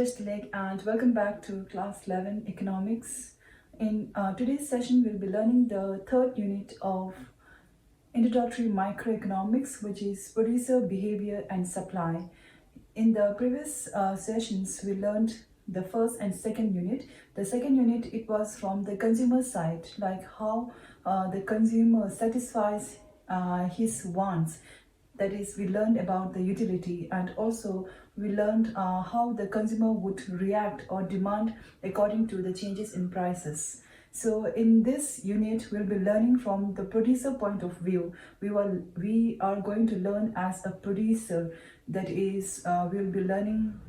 Best Leg and welcome back to class 11 economics. In today's session we'll be learning the third unit of introductory microeconomics, which is producer behavior and supply. In the previous sessions we learned the first and second unit. The second unit, it was from the consumer side, like how the consumer satisfies his wants. That is, we learned about the utility, and also we learned how the consumer would react or demand according to the changes in prices. So in this unit we'll be learning from the producer point of view. We are going to learn as a producer. That is, we'll be learning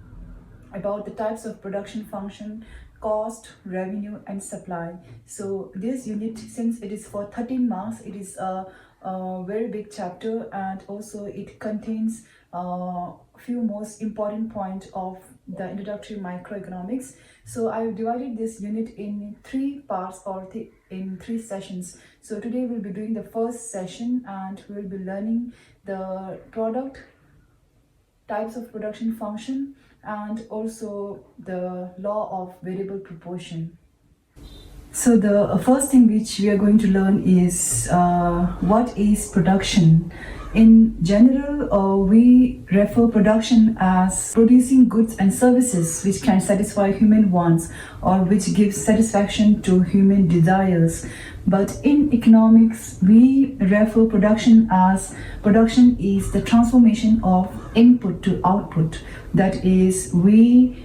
about the types of production function, cost, revenue and supply. So this unit, since it is for 13 marks, it is a very big chapter, and also it contains a few most important points of the introductory microeconomics. So I have divided this unit in three parts, or in three sessions. So today we'll be doing the first session and we'll be learning the product, types of production function, and also the law of variable proportion. So the first thing which we are going to learn is what is production. In general, we refer production as producing goods and services which can satisfy human wants or which gives satisfaction to human desires. But in economics, we refer production as production is the transformation of input to output. That is, we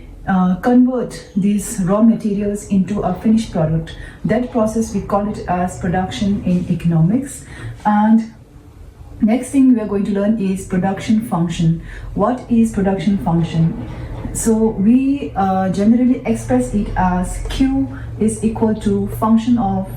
convert these raw materials into a finished product. That process we call it as production in economics. And next thing we are going to learn is production function. What is production function? So we generally express it as Q is equal to function of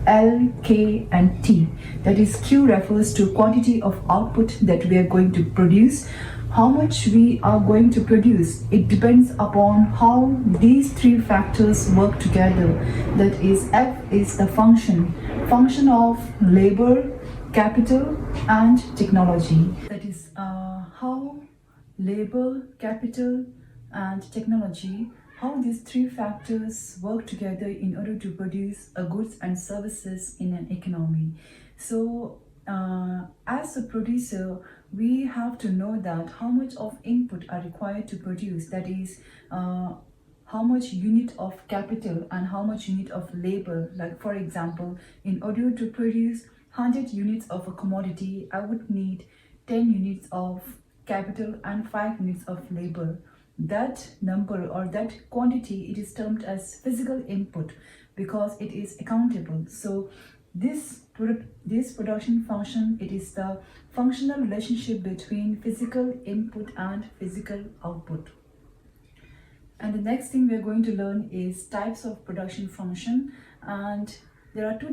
L, K and T. That is, Q refers to quantity of output that we are going to produce. How much we are going to produce, it depends upon how these three factors work together. That is, F is the function of labor, capital and technology. That is how labor, capital and technology, how these three factors work together in order to produce goods and services in an economy. So as a producer, we have to know that how much of input are required to produce. That is, how much unit of capital and how much unit of labor. Like for example, in order to produce 100 units of a commodity, I would need 10 units of capital and 5 units of labor. That number or that quantity, it is termed as physical input because it is accountable. So this production function, it is the functional relationship between physical input and physical output. And the next thing we are going to learn is types of production function. And there are two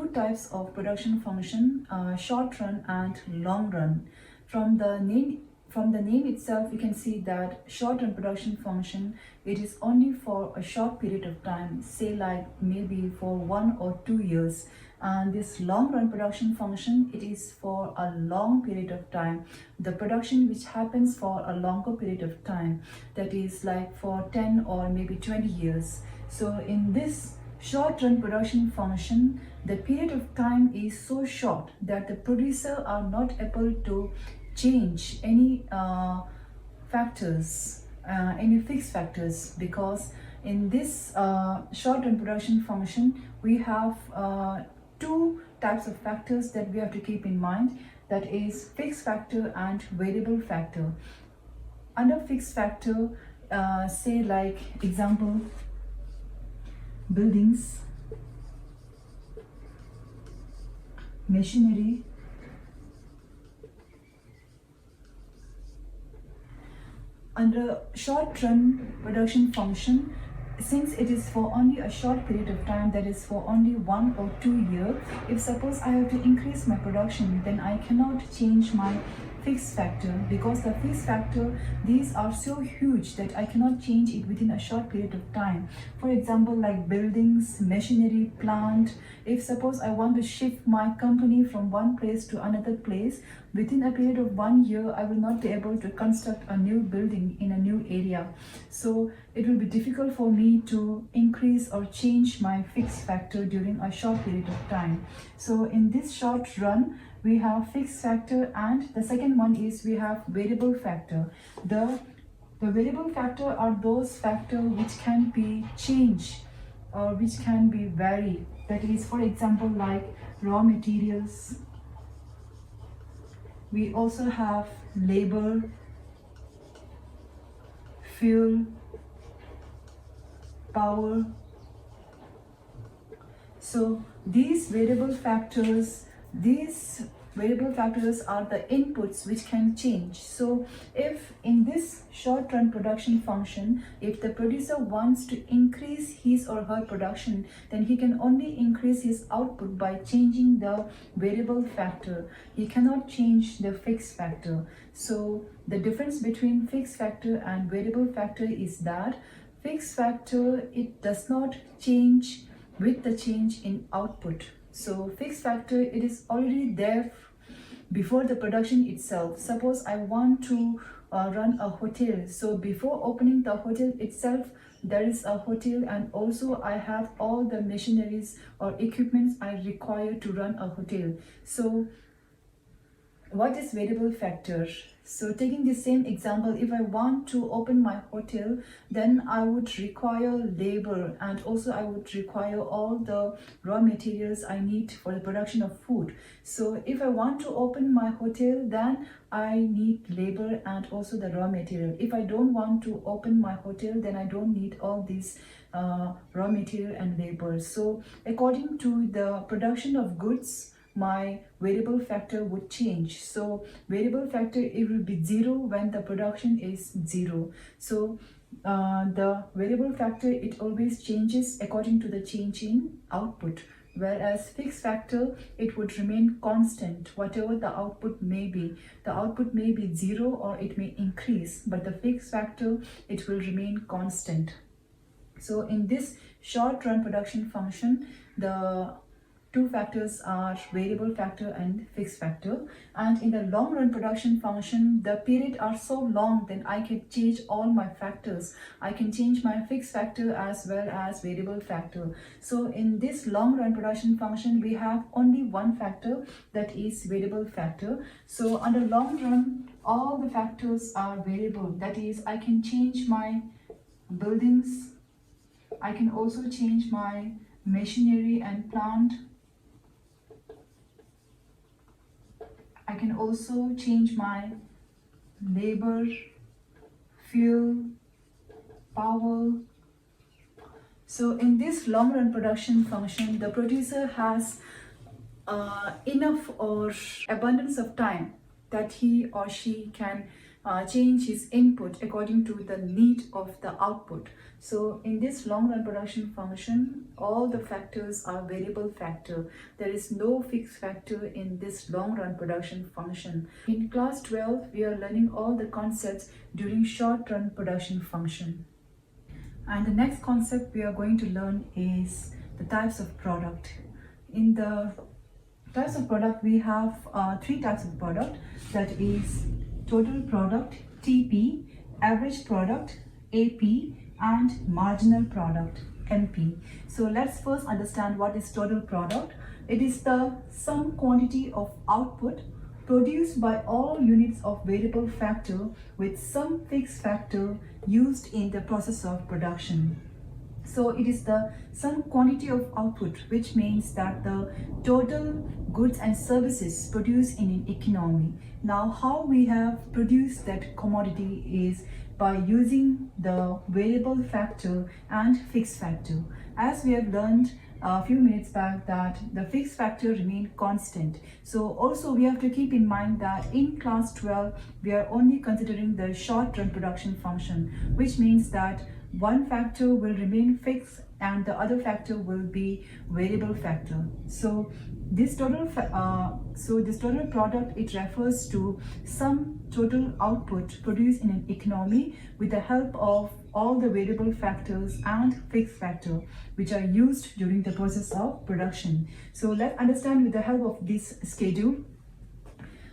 types of production function, short run and long run. From the name itself, you can see that short run production function, it is only for a short period of time, say like maybe for 1 or 2 years. And this long run production function, it is for a long period of time, the production which happens for a longer period of time, that is like for 10 or maybe 20 years. So in this short run production function, the period of time is so short that the producer are not able to change any factors, any fixed factors, because in this short run production function we have two types of factors that we have to keep in mind. That is fixed factor and variable factor. Under fixed factor, say like example, buildings, machinery, under short run production function, since it is for only a short period of time, that is for only 1 or 2 years, if suppose I have to increase my production, then I cannot change my fixed factor, because the fixed factor, these are so huge that I cannot change it within a short period of time. For example, like buildings, machinery, plant. If suppose I want to shift my company from one place to another place, within a period of 1 year, I will not be able to construct a new building in a new area. So it will be difficult for me to increase or change my fixed factor during a short period of time. So in this short run, we have fixed factor, and the second one is we have variable factor. The variable factor are those factors which can be changed or which can be varied. That is, for example, like raw materials. We also have labor, fuel, power. So these variable factors are the inputs which can change. So if in this short run production function, if the producer wants to increase his or her production, then he can only increase his output by changing the variable factor. He cannot change the fixed factor. So the difference between fixed factor and variable factor is that fixed factor, it does not change with the change in output. So fixed factor, it is already there before the production itself. Suppose I want to run a hotel. So before opening the hotel itself, there is a hotel, and also I have all the machineries or equipments I require to run a hotel. So what is variable factor? So taking the same example, if I want to open my hotel, then I would require labor, and also I would require all the raw materials I need for the production of food. So if I want to open my hotel, then I need labor and also the raw material. If I don't want to open my hotel, then I don't need all these raw material and labor. So according to the production of goods, my variable factor would change. So variable factor, it will be 0 when the production is 0. So the variable factor, it always changes according to the change in output, whereas fixed factor, it would remain constant whatever the output may be. The output may be 0 or it may increase, but the fixed factor, it will remain constant. So in this short run production function, the two factors are variable factor and fixed factor. And in the long run production function, the period are so long that I can change all my factors. I can change my fixed factor as well as variable factor. So in this long run production function, we have only one factor, that is variable factor. So under long run, all the factors are variable. That is, I can change my buildings. I can also change my machinery and plant. I can also change my labor, fuel, power. So in this long run production function, the producer has enough or abundance of time that he or she can change his input according to the need of the output. So in this long run production function, all the factors are variable factor. There is no fixed factor in this long run production function. In class 12, we are learning all the concepts during short run production function. And the next concept we are going to learn is the types of product. In the types of product, we have three types of product, that is total product, TP, average product, AP, and marginal product, MP. So let's first understand what is total product. It is the sum quantity of output produced by all units of variable factor with some fixed factor used in the process of production. So it is the sum quantity of output, which means that the total goods and services produced in an economy. Now, how we have produced that commodity is by using the variable factor and fixed factor. As we have learned a few minutes back, that the fixed factor remain constant. So also we have to keep in mind that in class 12, we are only considering the short run production function, which means that one factor will remain fixed and the other factor will be variable factor. So this total product, it refers to some total output produced in an economy with the help of all the variable factors and fixed factor which are used during the process of production. So let's understand with the help of this schedule.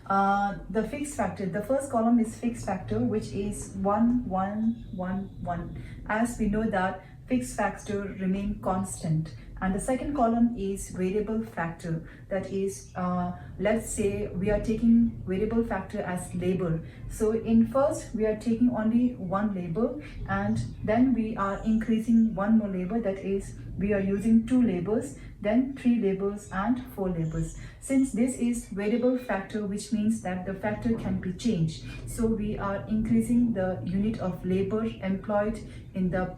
The fixed factor, the first column is fixed factor, which is 1 1 1 1, as we know that fixed factor remain constant. And the second column is variable factor, that is, let's say we are taking variable factor as labor. So in first we are taking only one labor, and then we are increasing one more labor, that is we are using 2 labors, then 3 labors and 4 labors. Since this is variable factor, which means that the factor can be changed, so we are increasing the unit of labor employed in the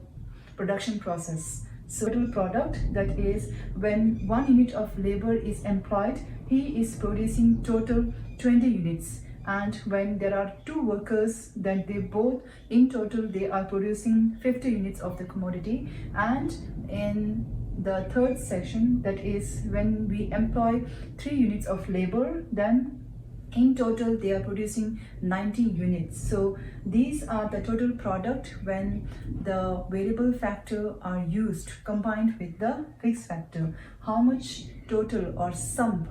production process. So total product, that is when 1 unit of labor is employed, he is producing total 20 units. And when there are 2 workers, then they both in total they are producing 50 units of the commodity. And in the third section, that is when we employ 3 units of labor, then in total they are producing 90 units. So these are the total product when the variable factor are used combined with the fixed factor. How much total or sum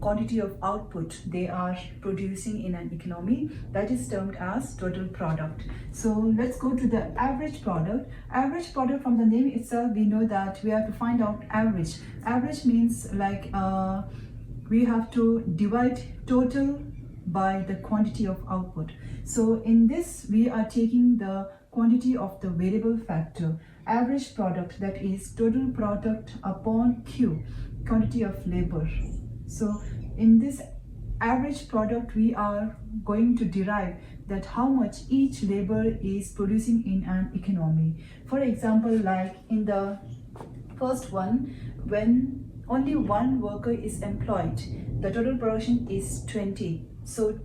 quantity of output they are producing in an economy, that is termed as total product. So let's go to the average product. Average product, from the name itself we know that we have to find out average. Average means like we have to divide total by the quantity of output. So in this we are taking the quantity of the variable factor. Average product, that is total product upon Q, quantity of labor. So in this average product we are going to derive that how much each labor is producing in an economy. For example, like in the first one, when only 1 worker is employed, the total production is 20. So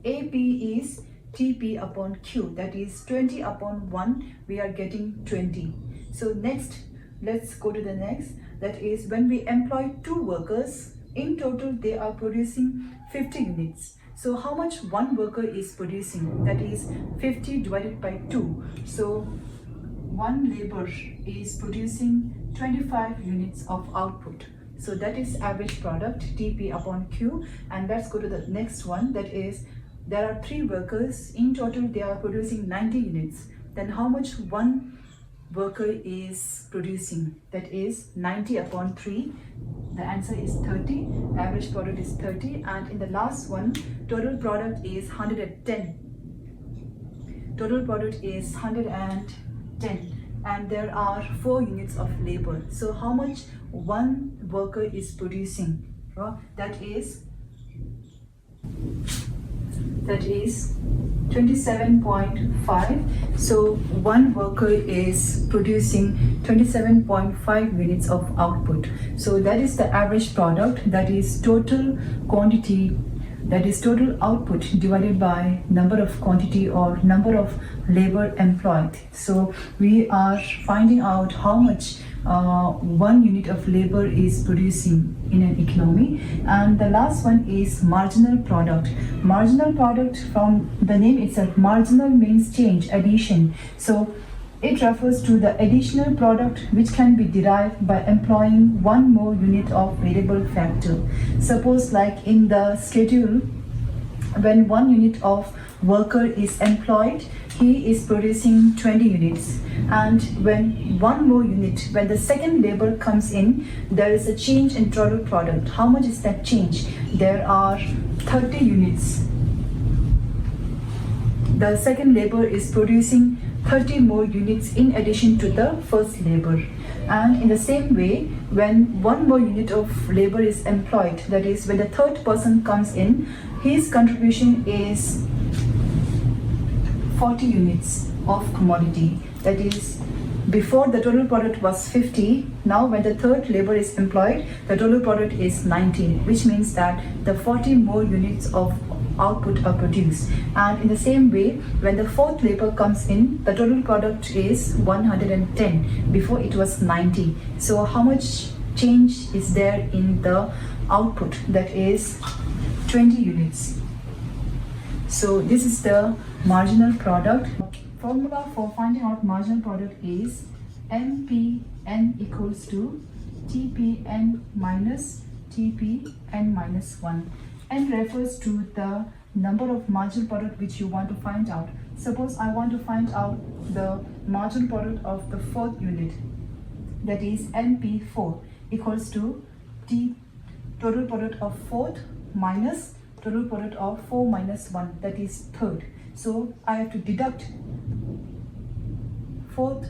AP is TP upon Q, that is 20 upon 1, we are getting 20. So next, let's go to the next, that is when we employ 2 workers, in total they are producing 50 units. So how much 1 worker is producing, that is 50 divided by 2. So 1 labor is producing 25 units of output. So that is average product, TP upon Q. And let's go to the next one, that is there are 3 workers, in total they are producing 90 units. Then how much 1 worker is producing, that is 90 upon 3. The answer is 30. Average product is 30. And in the last one, total product is 110. Total product is 110. And there are 4 units of labor. So how much 1 worker is producing? That is 27.5. So 1 worker is producing 27.5 units of output. So that is the average product, that is total quantity, that is total output divided by number of quantity or number of labor employed. So we are finding out how much 1 unit of labor is producing in an economy. And the last one is marginal product. Marginal product, from the name itself, marginal means change, addition. So it refers to the additional product which can be derived by employing 1 more unit of variable factor. Suppose like in the schedule, when 1 unit of worker is employed, he is producing 20 units. And when 1 more unit, when the second labor comes in, there is a change in total product. How much is that change? There are 30 units. The second labor is producing 30 more units in addition to the first labor. And in the same way, when 1 more unit of labor is employed, that is when the third person comes in, his contribution is 40 units of commodity. That is, before the total product was 50, now when the third labor is employed, the total product is 90, which means that the 40 more units of output are produced. And in the same way, when the fourth labor comes in, the total product is 110. Before it was 90. So how much change is there in the output? That is 20 units. So this is the marginal product. Formula for finding out marginal product is MPN equals to TPN minus TPN minus 1. N refers to the number of marginal product which you want to find out. Suppose I want to find out the marginal product of the fourth unit, that is MP4 equals to T total product of fourth minus total product of 4 minus 1, that is third. So I have to deduct fourth,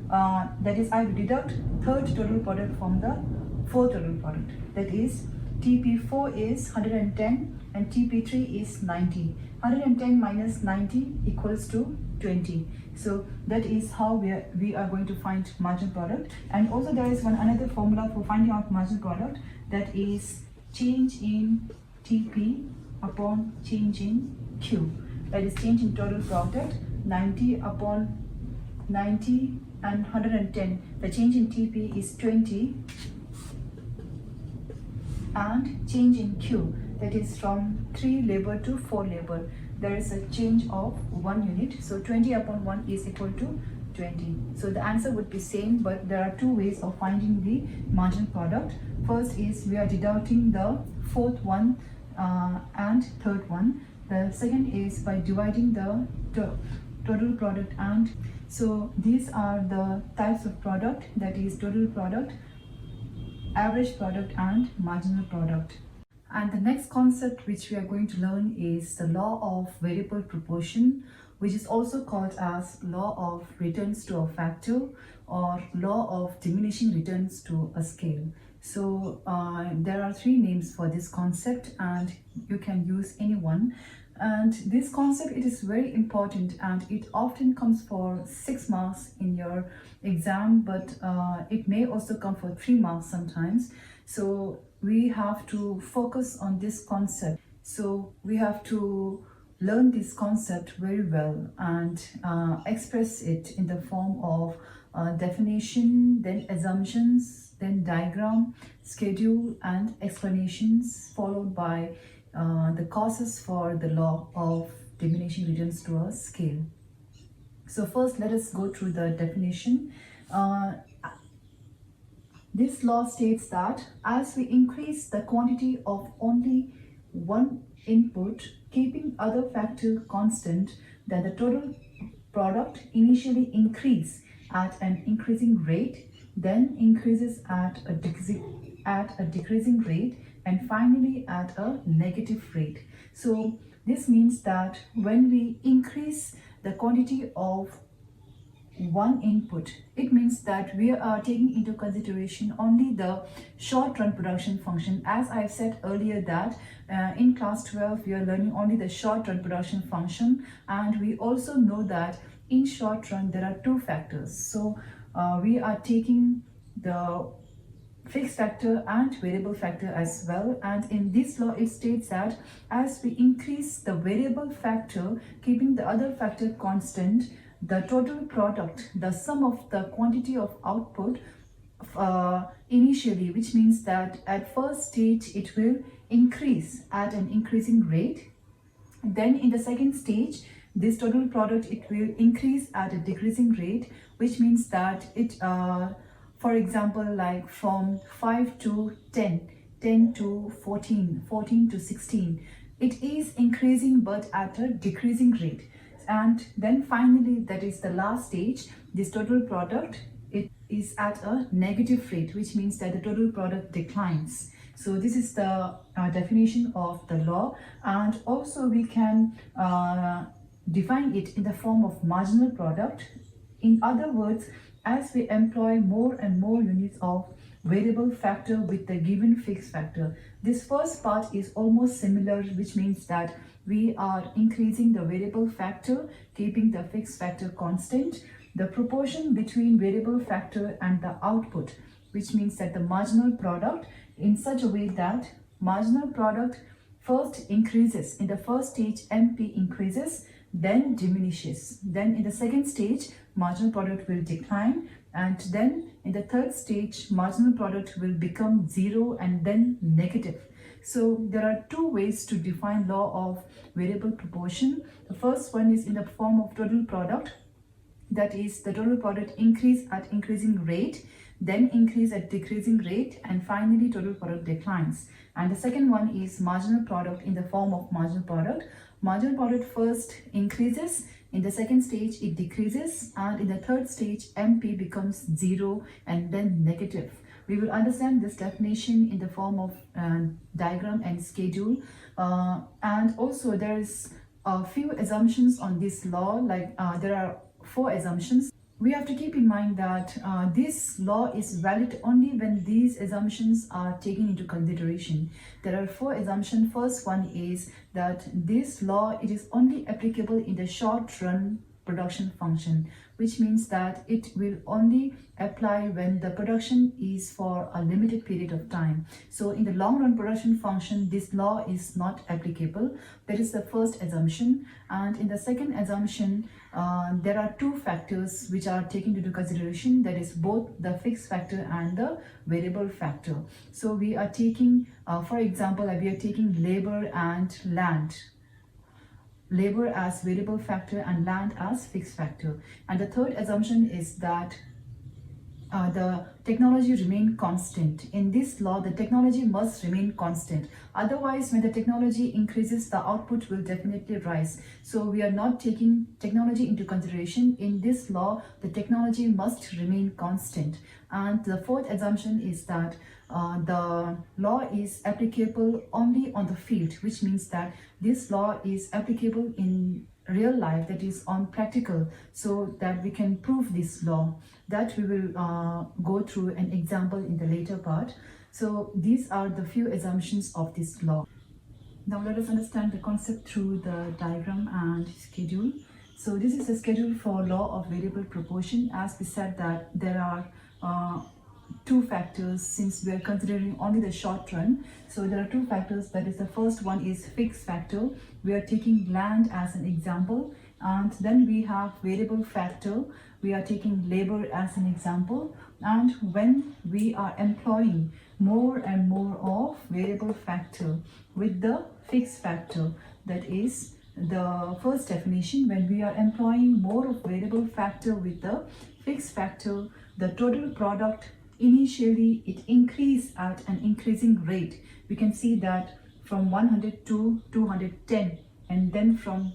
that is I have to deduct third total product from the fourth total product. That is TP4 is 110 and TP3 is 90. 110 minus 90 equals to 20. So that is how we are going to find marginal product. And also there is another formula for finding out marginal product, that is change in TP upon change in Q. That is change in total product, 90 upon 90 and 110. The change in TP is 20, and change in Q, that is from 3 labor to 4 labor, there is a change of 1 unit. So 20 upon 1 is equal to 20. So the answer would be same, but there are two ways of finding the marginal product. First is we are deducting the fourth one and third one. The second is by dividing the total product. And so these are the types of product, that is total product, average product and marginal product. And the next concept which we are going to learn is the law of variable proportion, which is also called as law of returns to a factor or law of diminishing returns to a scale. So there are 3 names for this concept and you can use any one. And this concept, it is very important and it often comes for 6 marks in your exam, but it may also come for 3 marks sometimes. So we have to focus on this concept. So we have to learn this concept very well and express it in the form of definition, then assumptions, then diagram, schedule and explanations, followed by the causes for the law of diminishing returns to a scale. So first let us go through the definition. This law states that as we increase the quantity of only one input, keeping other factor constant, that the total product initially increase at an increasing rate, then increases at a decreasing rate, and finally at a negative rate. So this means that when we increase the quantity of one input, it means that we are taking into consideration only the short-run production function. As I said earlier that in class 12 we are learning only the short-run production function, and we also know that in short run there are 2 factors. So we are taking the fixed factor and variable factor as well. And in this law it states that as we increase the variable factor, keeping the other factor constant, the total product, the sum of the quantity of output initially, which means that at first stage it will increase at an increasing rate, then in the second stage this total product, it will increase at a decreasing rate, which means that it for example, like from 5 to 10, 10 to 14, 14 to 16, it is increasing but at a decreasing rate. And then finally, that is the last stage, this total product, it is at a negative rate, which means that the total product declines. So this is the definition of the law. And also we can define it in the form of marginal product. In other words, as we employ more and more units of variable factor with the given fixed factor. This first part is almost similar, which means that we are increasing the variable factor, keeping the fixed factor constant, the proportion between variable factor and the output, which means that the marginal product, in such a way that marginal product first increases. In the first stage, MP increases, then diminishes. Then in the second stage, marginal product will decline, and then in the third stage, marginal product will become zero and then negative. So there are two ways to define law of variable proportion. The first one is in the form of total product, that is the total product increase at increasing rate, then increase at decreasing rate, and finally total product declines. And the second one is marginal product in the form of marginal product. Marginal product first increases, in the second stage it decreases, and in the third stage MP becomes zero and then negative. We will understand this definition in the form of diagram and schedule. And also there is a few assumptions on this law, like there are 4 assumptions. We have to keep in mind that this law is valid only when these assumptions are taken into consideration. There are 4 assumptions. First one is that this law, it is only applicable in the short run production function, which means that it will only apply when the production is for a limited period of time. So in the long run production function, this law is not applicable. That is the first assumption. And in the second assumption, there are 2 factors which are taken into consideration, that is both the fixed factor and the variable factor. So we are taking, for example, we are taking labor and land. Labor as variable factor and land as fixed factor. And the third assumption is that the technology remain constant. In this law, the technology must remain constant. Otherwise, when the technology increases, the output will definitely rise. So we are not taking technology into consideration. In this law, the technology must remain constant. And the fourth assumption is that the law is applicable only on the field, which means that this law is applicable in real life, that is on practical, so that we can prove this law. That we will go through an example in the later part. So these are the few assumptions of this law. Now let us understand the concept through the diagram and schedule. So this is a schedule for law of variable proportion. As we said that there are 2 factors, since we are considering only the short run. So there are 2 factors, that is the first one is fixed factor. We are taking land as an example, and then we have variable factor. We are taking labor as an example, and when we are employing more and more of variable factor with the fixed factor, that is the first definition, when we are employing more of variable factor with the fixed factor, the total product initially it increased at an increasing rate. We can see that from 100 to 210, and then from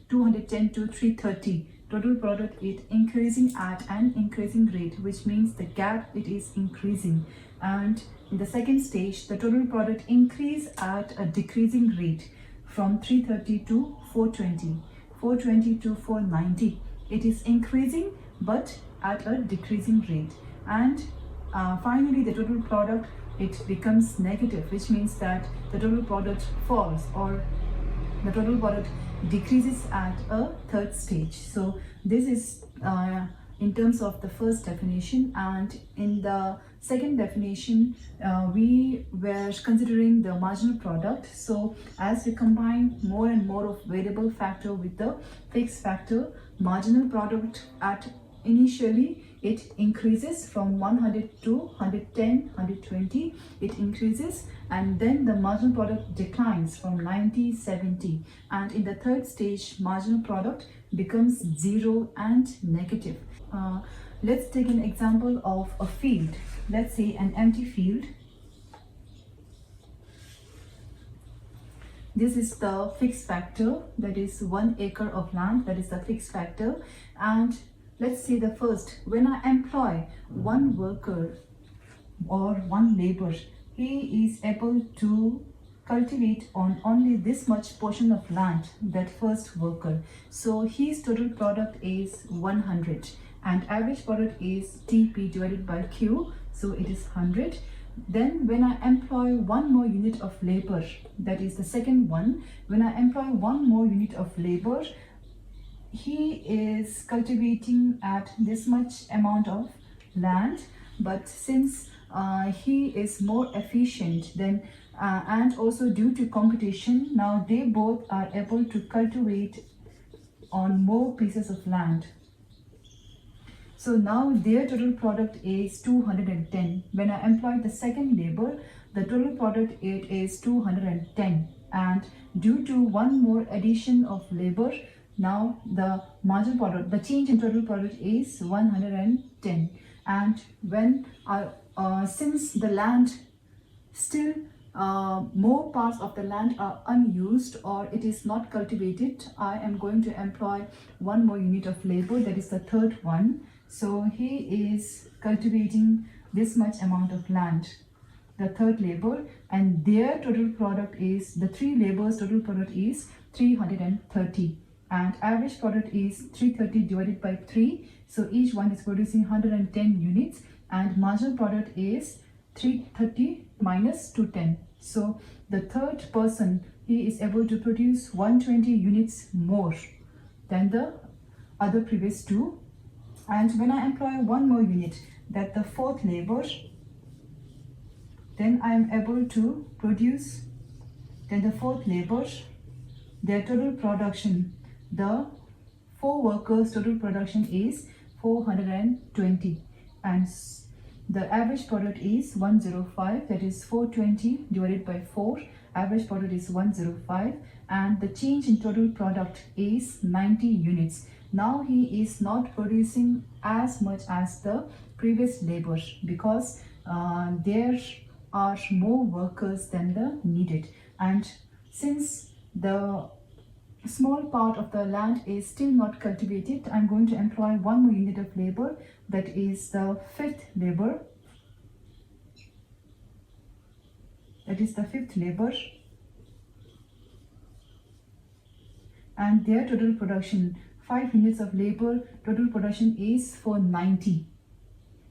210 to 330, total product it increasing at an increasing rate, which means the gap it is increasing. And in the second stage, the total product increase at a decreasing rate from 330 to 420, 420 to 490. It is increasing but at a decreasing rate. And finally, the total product it becomes negative, which means that the total product falls, or the total product decreases at a third stage. So this is in terms of the first definition. And in the second definition, we were considering the marginal product. So as we combine more and more of variable factor with the fixed factor, marginal product at initially it increases from 100 to 110, 120, it increases, and then the marginal product declines from 90, 70, and in the third stage marginal product becomes zero and negative. Let's take an example of a field. Let's say an empty field. This is the fixed factor, that is 1 acre of land, that is the fixed factor. And let's say the first, when I employ one worker or one labor, he is able to cultivate on only this much portion of land, that first worker. So his total product is 100, and average product is TP divided by Q, so it is 100. Then when I employ one more unit of labor, that is the second one, when I employ one more unit of labor, he is cultivating at this much amount of land, but since he is more efficient, then and also due to competition, now they both are able to cultivate on more pieces of land. So now their total product is 210. When I employ the second labor, the total product it is 210. And due to one more addition of labor, now the marginal product, the change in total product is 110. And when since the land still more parts of the land are unused or it is not cultivated, I am going to employ one more unit of labor, that is the third one. So he is cultivating this much amount of land, the third labor, and their total product is, the three labors total product is 330, and average product is 330 divided by 3, so each one is producing 110 units, and marginal product is 330 minus 210. So the third person, he is able to produce 120 units more than the other previous two. And when I employ one more unit, that the fourth labor, then I am able to produce, then the fourth labor, their total production, the four workers total production is 420, and the average product is 105, that is 420 divided by 4, average product is 105, and the change in total product is 90 units. Now he is not producing as much as the previous labor because there are more workers than the needed, and since the small part of the land is still not cultivated, I'm going to employ one more unit of labor, that is the fifth labor, and their total production, 5 units of labor, total production is 490,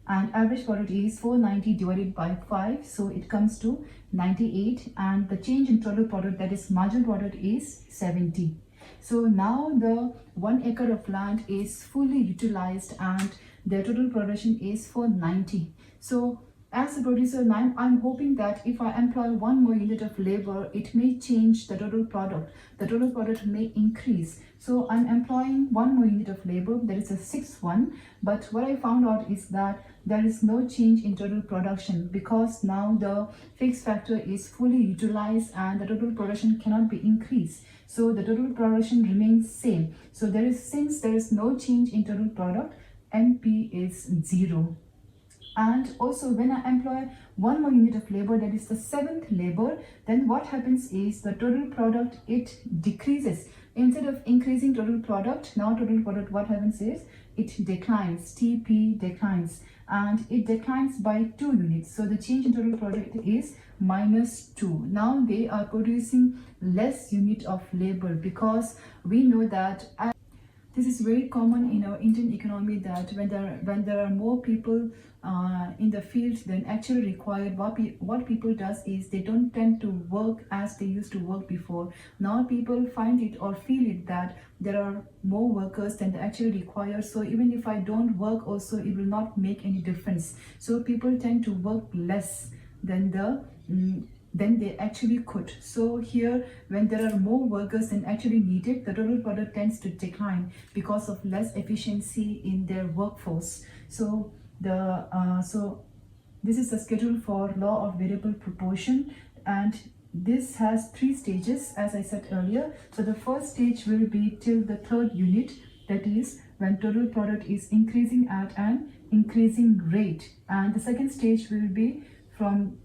and average product is 490 divided by 5, so it comes to 98, and the change in total product, that is marginal product, is 70. So now the 1 acre of land is fully utilized and their total production is 490. So as a producer, I'm hoping that if I employ one more unit of labor, it may change the total product. The total product may increase. So I'm employing one more unit of labor, that is a sixth one. But what I found out is that there is no change in total production because now the fixed factor is fully utilized and the total production cannot be increased. So the total production remains same. So since there is no change in total product, NP is 0. And also when I employ one more unit of labor, that is the seventh labor, then what happens is the total product, it decreases. Instead of increasing total product, now total product, what happens is it declines, TP declines, and it declines by 2 units. So the change in total product is -2. Now they are producing less unit of labor because we know that this is very common in our Indian economy, that when there are more people in the field than actually required, what people does is they don't tend to work as they used to work before. Now people find it or feel it that there are more workers than they actually require. So even if I don't work also, it will not make any difference. So people tend to work less than they actually could. So here, when there are more workers than actually needed, the total product tends to decline because of less efficiency in their workforce. So this is the schedule for law of variable proportion, and this has 3 stages as I said earlier. So the first stage will be till the third unit, that is when total product is increasing at an increasing rate, and the second stage will be from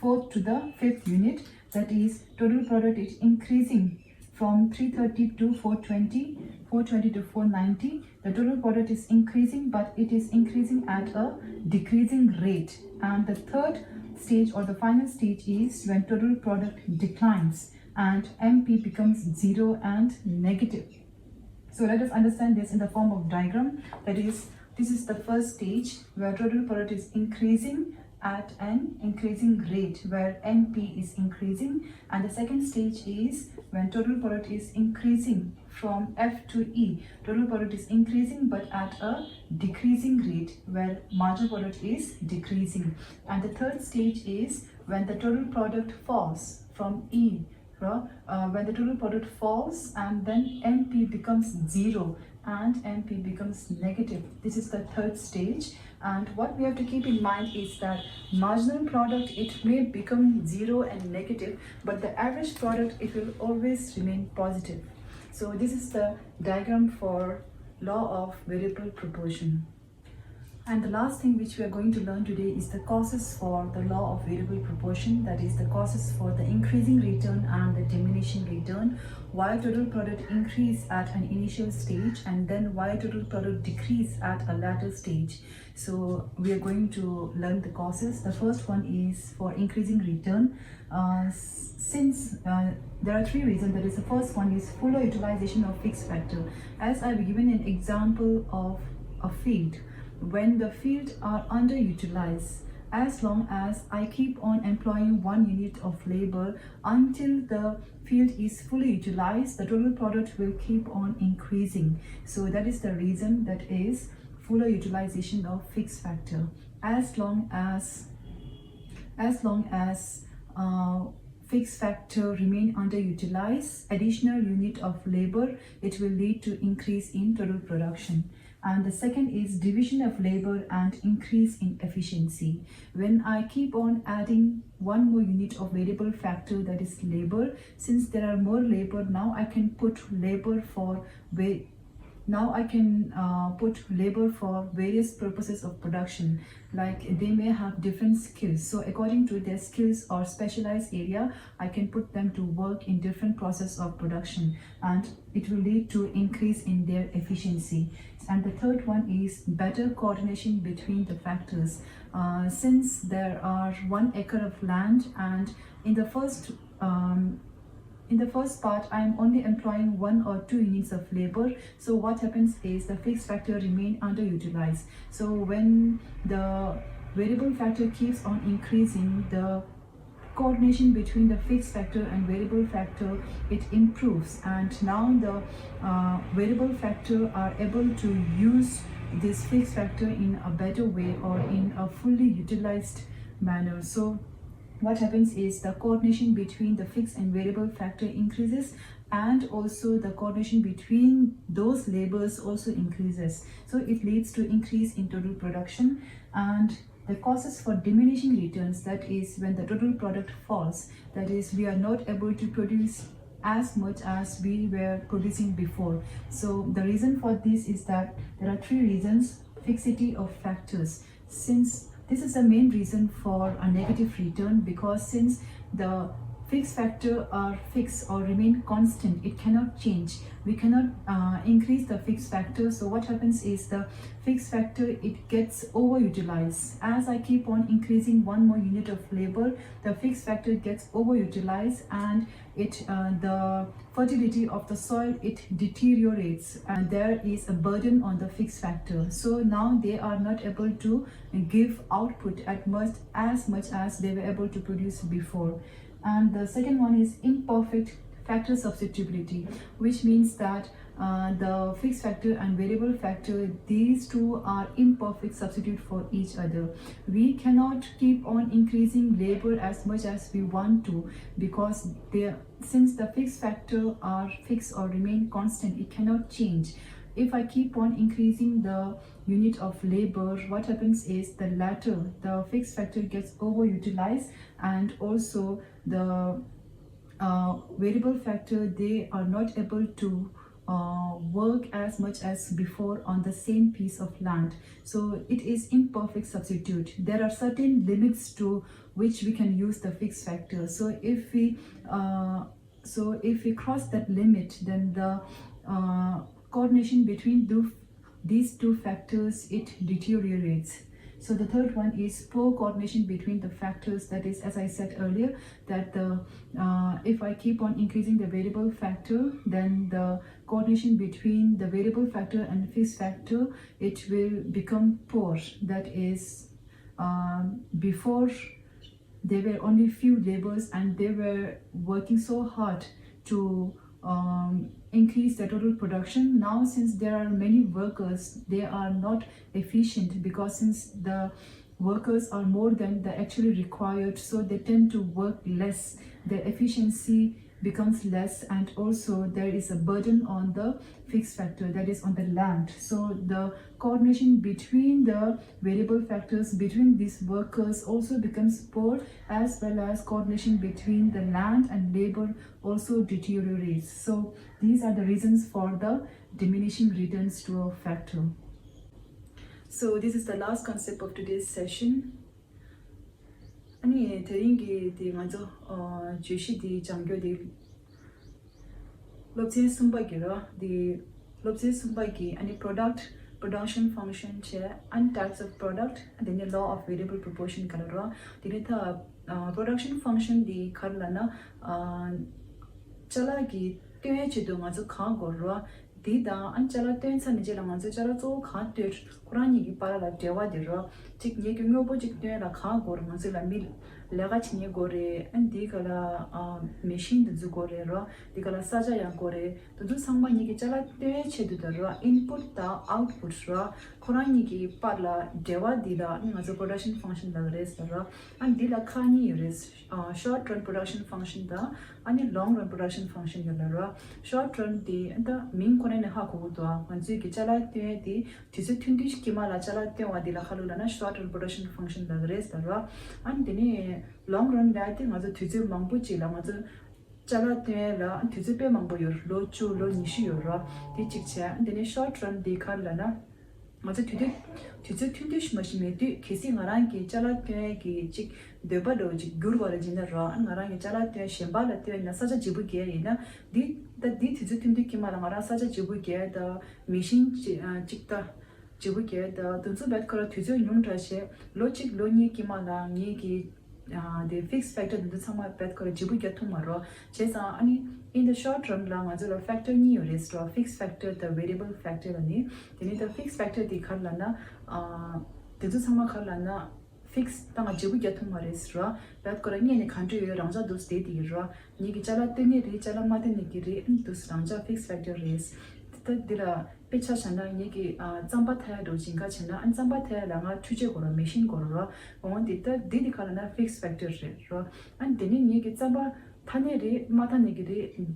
4th to the 5th unit, that is total product is increasing from 330 to 420, 420 to 490. The total product is increasing, but it is increasing at a decreasing rate. And the third stage or the final stage is when total product declines and MP becomes 0 and negative. So let us understand this in the form of diagram. That is, this is the first stage where total product is increasing at an increasing rate, where NP is increasing, and the second stage is when total product is increasing from F to E. Total product is increasing but at a decreasing rate, where marginal product is decreasing. And the third stage is when the total product falls from E, when the total product falls and then MP becomes 0 and MP becomes negative. This is the third stage, and what we have to keep in mind is that marginal product, it may become 0 and negative, but the average product, it will always remain positive. So this is the diagram for law of variable proportion. And the last thing which we are going to learn today is the causes for the law of variable proportion, that is the causes for the increasing return and the diminishing return, why total product increase at an initial stage and then why total product decrease at a later stage. So we are going to learn the causes. The first one is for increasing return. Since there are three reasons, that is, the first one is fuller utilization of fixed factor. As I've given an example of a field, when the field are underutilized, as long as I keep on employing 1 unit of labor until the field is fully utilized, the total product will keep on increasing. So that is the reason, that is fuller utilization of fixed factor. As long as fixed factor remain underutilized, additional unit of labor, it will lead to increase in total production. And the second is division of labor and increase in efficiency. When I keep on adding 1 more unit of variable factor, that is labor, since there are more labor, now I can put labor for various purposes of production. Like they may have different skills, so according to their skills or specialized area, I can put them to work in different process of production, and it will lead to increase in their efficiency. And the third one is better coordination between the factors. Since there are 1 acre of land, and in the first part, I am only employing 1 or 2 units of labor. So what happens is the fixed factor remain underutilized. So when the variable factor keeps on increasing, the coordination between the fixed factor and variable factor, it improves, and now the variable factor are able to use this fixed factor in a better way or in a fully utilized manner. So what happens is the coordination between the fixed and variable factor increases, and also the coordination between those labors also increases. So it leads to increase in total production. And the causes for diminishing returns, that is when the total product falls, that is we are not able to produce as much as we were producing before. So the reason for this is that there are 3 reasons. Fixity of factors, since this is the main reason for a negative return, because since the fixed factor are fixed or remain constant, it cannot change. We cannot increase the fixed factor. So what happens is the fixed factor, it gets overutilized. As I keep on increasing 1 more unit of labor, the fixed factor gets overutilized, and the fertility of the soil, it deteriorates, and there is a burden on the fixed factor. So now they are not able to give output as much as they were able to produce before. And the second one is imperfect factor substitutability, which means that the fixed factor and variable factor, these two are imperfect substitute for each other. We cannot keep on increasing labor as much as we want to, because since the fixed factor are fixed or remain constant, it cannot change. If I keep on increasing the unit of labor, what happens is the fixed factor gets overutilized, and also the variable factor, they are not able to work as much as before on the same piece of land. So it is imperfect substitute. There are certain limits to which we can use the fixed factor. So if we cross that limit, then the coordination between these 2 factors, it deteriorates. So the third one is poor coordination between the factors. That is, as I said earlier, that if I keep on increasing the variable factor, then the coordination between the variable factor and fixed factor, it will become poor. That is, before there were only few laborers and they were working so hard to increase the total production. Now, since there are many workers, they are not efficient, because since the workers are more than the actually required, so they tend to work less. Their efficiency becomes less, and also there is a burden on the fixed factor, that is on the land. So the coordination between the variable factors between these workers also becomes poor, as well as coordination between the land and labor also deteriorates. So these are the reasons for the diminishing returns to a factor. So this is the last concept of today's session. 아니 대인기 디 먼저 주시디 장교디 롭지 숨바기로 디 롭지 숨바기 아니 production function che and types of product and then the law of variable proportion kalaro dinita production function di karlana chalagi tye chido ngazo kha gorwa dida an chala ten san je la ngazo chala zo kha tye kurani gi para la dewa diro tik ye gyngyo bo jik tye la kha gor ngazo la mil lega chini gore and di kala machine de gore ro di kala saja ya gore to du sangba ni gi chala tye chido ro input ta output ro kurani gi parla dewa dida ngazo production function la res ro and di la khani res short run production function da and long run production function yala short run di the min kone ne ha ko to manji ki chala te di tise thundi skima la chala te wa di la khalula na short run production function la res da and dini long run da ti ma zo tise mangbu chi la ma zo chala te la tise pe mangbu yor lo chu lo ni shi yor di chik cha dini short run di khala na 맞아 뒤에 튠디시 마시메디 계시 나랑게 잘라게 직 데바도 직 구르바르 지나라 나랑게 잘라테 셴발테 나사자 지부게 이나 디 튠디 키마라 마라 사자 지부게 더 미신 직다 지부게 더 든수 배트코라 튠조 용트라셰 로직 로니 키마라 니기 the fixed factor the sama pet kore jibu get tomorrow chesa ani in the short run la major factor ni is to fixed factor the variable factor ani then the fixed factor di khala na the sama khala na fix tanga jibu get tomorrow is ro pet kore ni country yo rangja do state di ro ni gi chala te ni ri chala ma te ni gi ri dus rangja fixed factor is dira pecha chana yegi zamba thaya do jinga chena an zamba thaya la nga thuje goro machine goro on dita didi kala na fixed factor re ro an deni yegi zamba thane re mata ne gi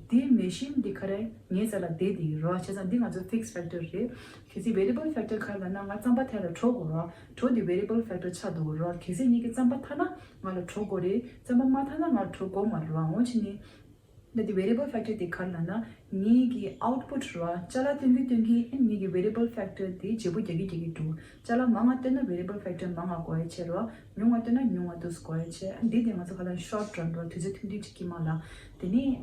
di machine dikhare nge sala de di ro chesa dinga jo fixed factor re kisi variable factor khala na nga zamba thaya tho goro tho di variable factor cha do ro kisi ni gi zamba thana nga lo tho gore zamba mata na nga tho go ma ro on chini the variable factor dikhala na ni gi output ro chala tingi ni gi variable factor di jebu jegi tu chala mama tena variable factor mama ko e chero nyunga tena nyunga dos ko e che and di ma so khala short run ro tije tingi tikimala teni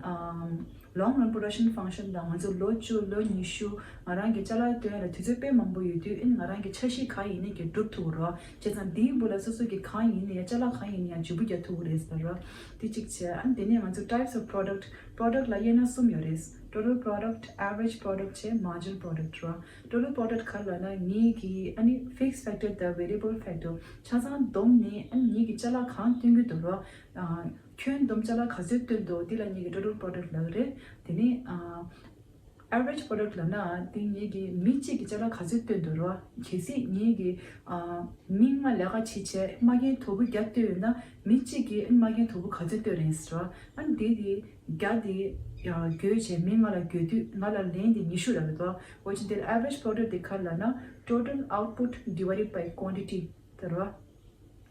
long run production function da ma zo lo chu lo ni shu arang gi chala te la tije pe mambo yu tu in arang gi chashi khai ni gi du tu ro che san di bola so so gi khai ni ya chala khai ni ya jebu ja tu res ro ti chik che and teni ma zo types of product la yena sum yores total product average product che marginal product ro total product khala na ni gi ani fixed factor the variable factor chasan dom ni an ni gi chala khan tingi do ro kyun dom chala khazet do dila ni gi total product la re tini average product la na tin ni gi michi gi chala khazet do ro kesi ni gi mingma laga chi che magi thobu gyat de na michi gi magi thobu khazet do res ro an di gadi göje mingala gödü ngala lendi nishu la do which the average product dikhala na total output divided by quantity tarwa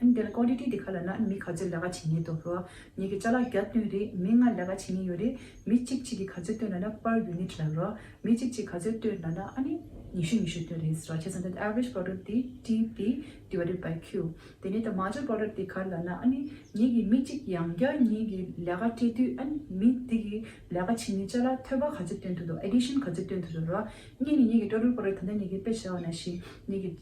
and the quantity dikhala na mi khajel laga chini to ro ni ge chala gyat ni ri minga laga chini yori mi chik chigi khajel to na per unit la ro mi chik chig khajel to na ani nishu to is right as the average product the TP divided by Q then the marginal product dikhala na ani ni gi mi chik yang gya ni gi laga ti tu an mi ti laga chini chala theba khajel to do addition khajel to ro ni gi total product ni gi pe sha na shi ni gi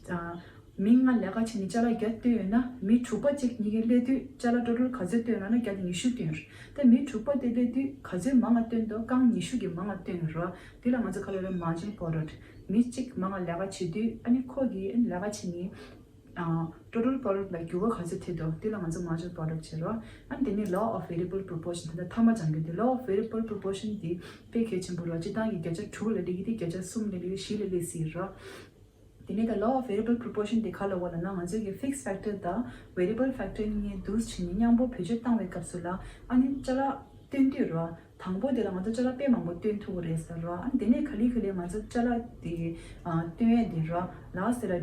minga laga chini chala gyat de na mi chupa chik ni le du chala total khajel de na gyat ni shu de the mi chupa de le du khajel manga ten do kang ni shu gi manga ten ro dila ma khala marginal product mi chik manga laga chi du ani khogi en laga chini total product like you khajel the do dila ma marginal product chero and then law of variable proportion the thama jang the law of variable proportion di pe ke chim bolo chi ta gi ge cha thu le di ge cha sum le shi le si ro Dine the law of variable proportion dekhala wala na ngaju ge fixed factor da variable factor ni dus chini nyambo pheje tang we kapsula ani chala tenti ro thangbo de la ngaju chala pe mangbo ten thu re sa ro an dine khali khali ngaju chala de twe de ro last la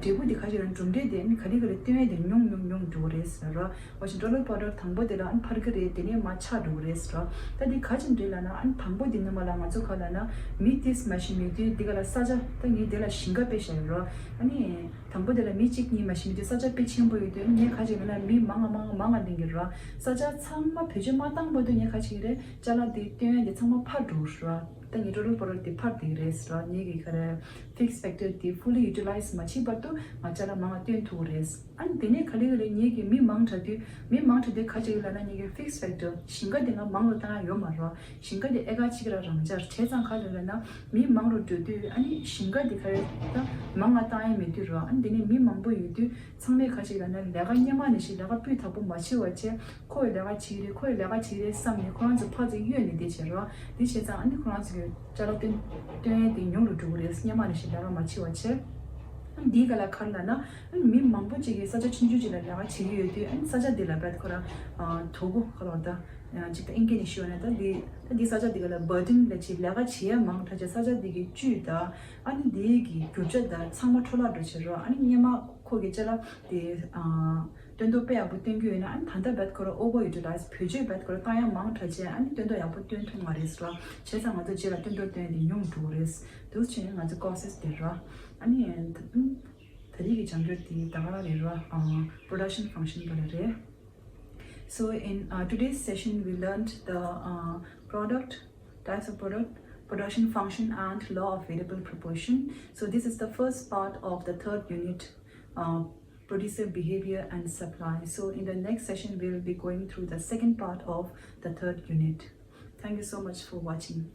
debu de khaji ran jumde de ni khali khali twe de nyong do re sa ro wa chin dollar powder thangbo de la an phar gre dine ma cha do re sa ro ta di khajin de la na an thangbo de na mala ngaju khala na meet this machine me de digala saja ta ni de la shinga pe shen ro ani thangbo de la mi chik ni machine de saja pe chim bo de ni khaji na mi manga ding ge ro saja changma pheje ma tang bo de ni khaji re chala de twe de changma pha do ro ta ni dollar powder de pha de re sa ni ge khare fixed factor de fully utilize machi but to machala ma ten thu res an dine khali le ni ge mi mang tha de khaji la na ni ge fixed factor shinga de na mang lo ta yo ma ro shinga de ega chi gra rang jar che chang kha le na mi mang ro de ani shinga de khare ta mang ata ai me ro an dine mi mang bo yu de changme khaji la na 내가 냐마 ne shi daga pi tha bo ma chi wa che ko le ga chi re sam ne ko an zo pha ji yue ni de che ro de che chang ani ko an zo chalo ten de nyong ro du res 냐마 ne shi daga ma chi wa che diga la khala na mi mambo ji ge saja chinju ji la la chi yu de an saja de la bat khora thogo khora da ji ta inge ni shona da di saja diga la burden la chi la ga chi ya mang tha ja saja dige chu da ani de gi gyu da changma thola do chi ro ani nyama ko ge jala de tendo pe abu tengyu na an thanda bat khora over utilize pheje bat khora ta ya mang tha je ani tendo ya bu ten thong ma res ra che sa ma de je la tendo te ni nyong do res dos chen nga de causes de ra ani tharigi changrati tagala lerwa production function balare. So in today's session we learned the types of product, production function and law of variable proportion. So this is the first part of the third unit, producer behavior and supply. So in the next session we will be going through the second part of the third unit. Thank you so much for watching.